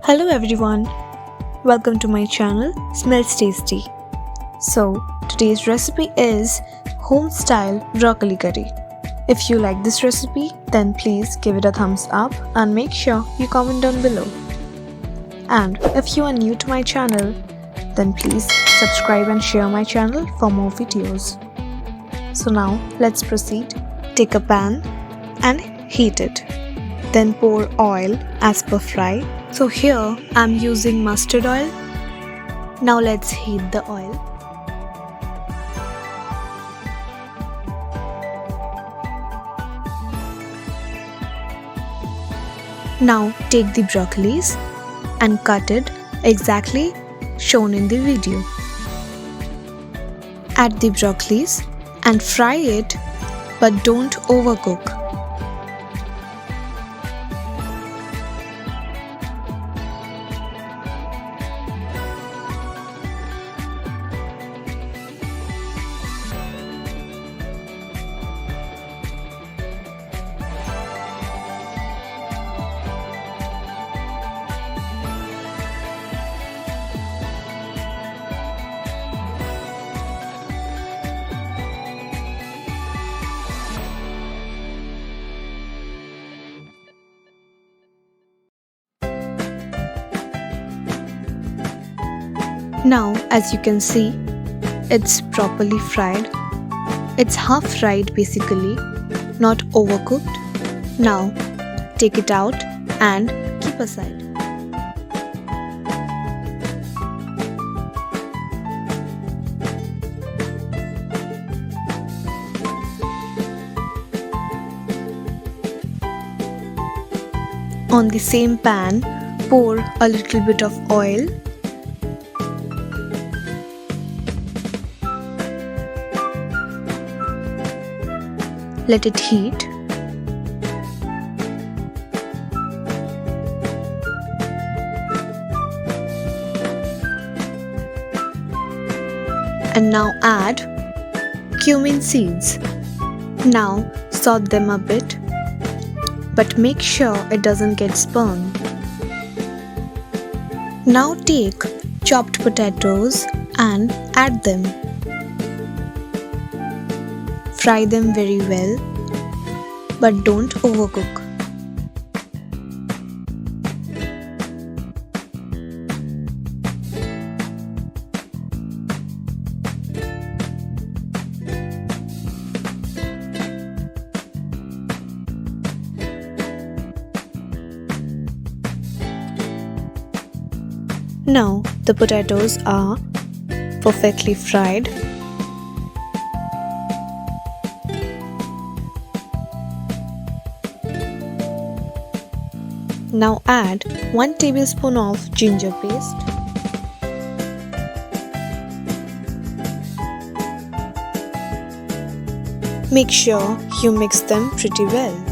Hello everyone, welcome to my channel Smells Tasty. So, today's recipe is home style broccoli curry. If you like this recipe, then please give it a thumbs up and make sure you comment down below. And if you are new to my channel, then please subscribe and share my channel for more videos. So now let's proceed. Take a pan and heat it. Then pour oil as per fry. So here I'm using mustard oil. Now let's heat the oil. Now take the broccolis and cut it exactly shown in the video. Add the broccolis and fry it, but don't overcook. Now, as you can see, it's properly fried. It's half fried basically, not overcooked. Now, take it out and keep aside. On the same pan, pour a little bit of oil. Let it heat. And now add cumin seeds. Now saute them a bit, but make sure it doesn't get burned. Now take chopped potatoes and add them. Fry them very well, but don't overcook. Now the potatoes are perfectly fried. Now add 1 tablespoon of ginger paste. Make sure you mix them pretty well.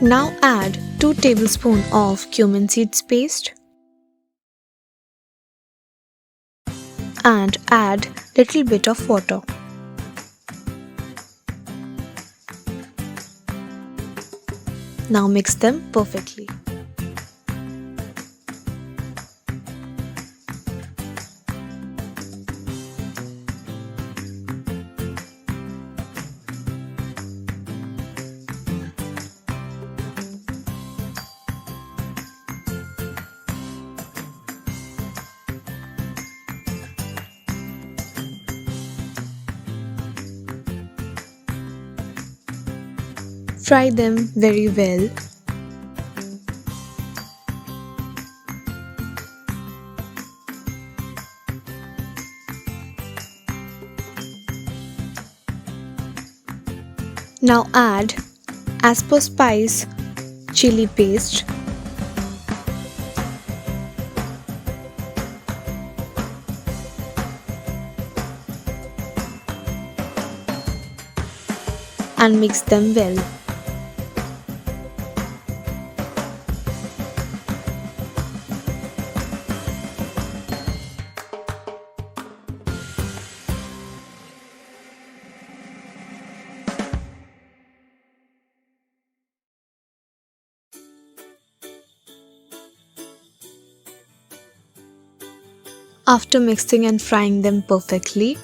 Now add 2 tablespoons of cumin seeds paste and add little bit of water. Now mix them perfectly. Fry them very well. Now add as per spice chili paste, and mix them well. After mixing and frying them perfectly,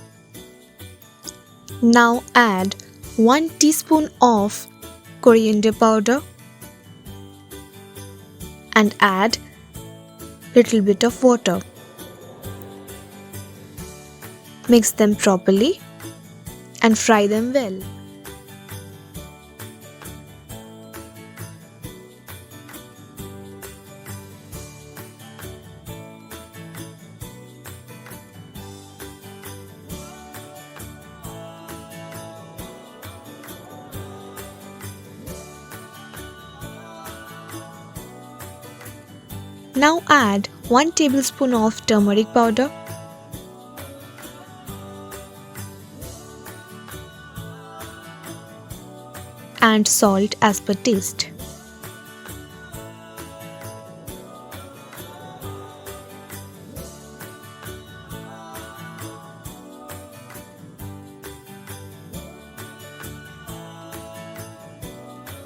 now add 1 teaspoon of coriander powder and add little bit of water. Mix them properly and fry them well. Now add 1 tablespoon of turmeric powder and salt as per taste.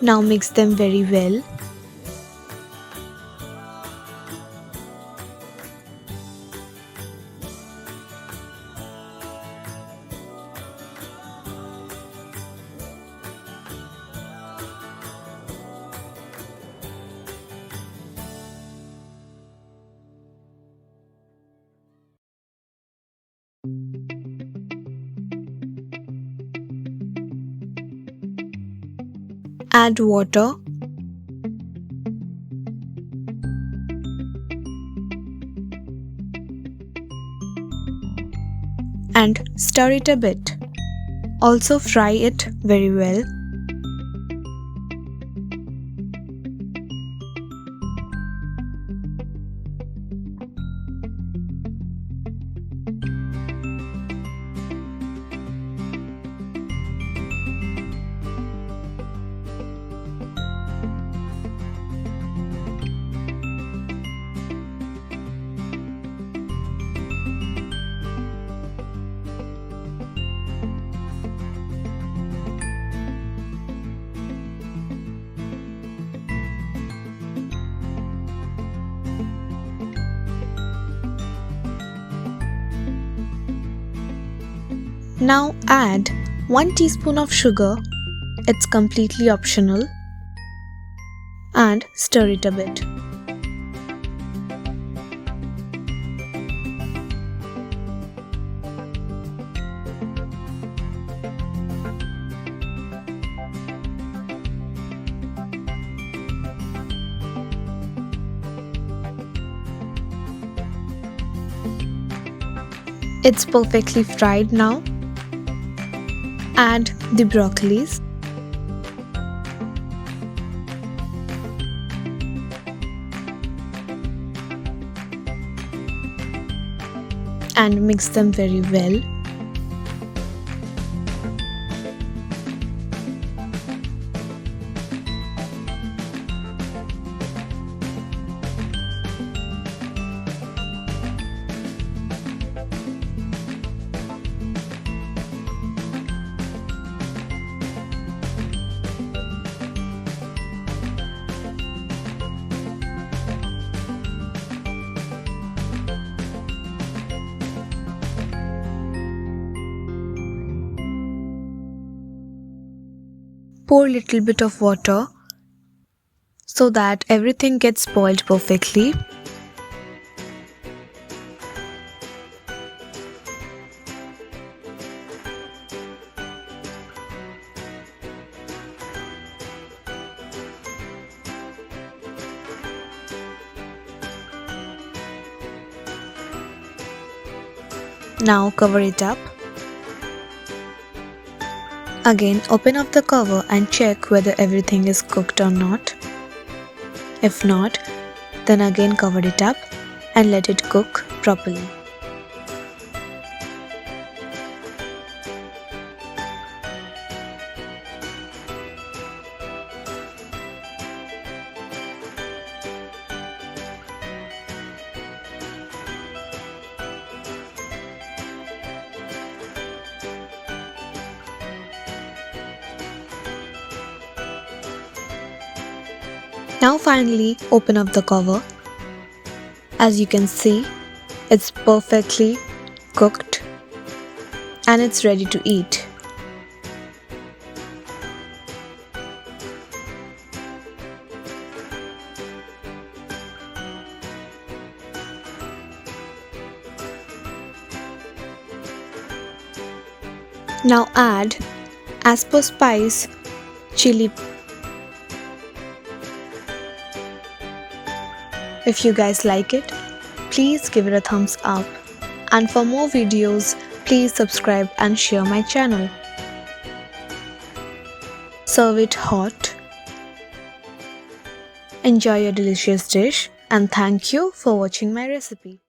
Now mix them very well. Add water and stir it a bit. Also fry it very well. Now add 1 teaspoon of sugar, it's completely optional, and stir it a bit. It's perfectly fried now. Add the broccolis and mix them very well. Pour little bit of water so that everything gets boiled perfectly. Now cover it up. Again, open up the cover and check whether everything is cooked or not. If not, then again cover it up and let it cook properly. Now finally open up the cover. As you can see, it's perfectly cooked and it's ready to eat. Now add, as per spice, chili. If you guys like it, please give it a thumbs up. And for more videos, please subscribe and share my channel. Serve it hot. Enjoy your delicious dish and thank you for watching my recipe.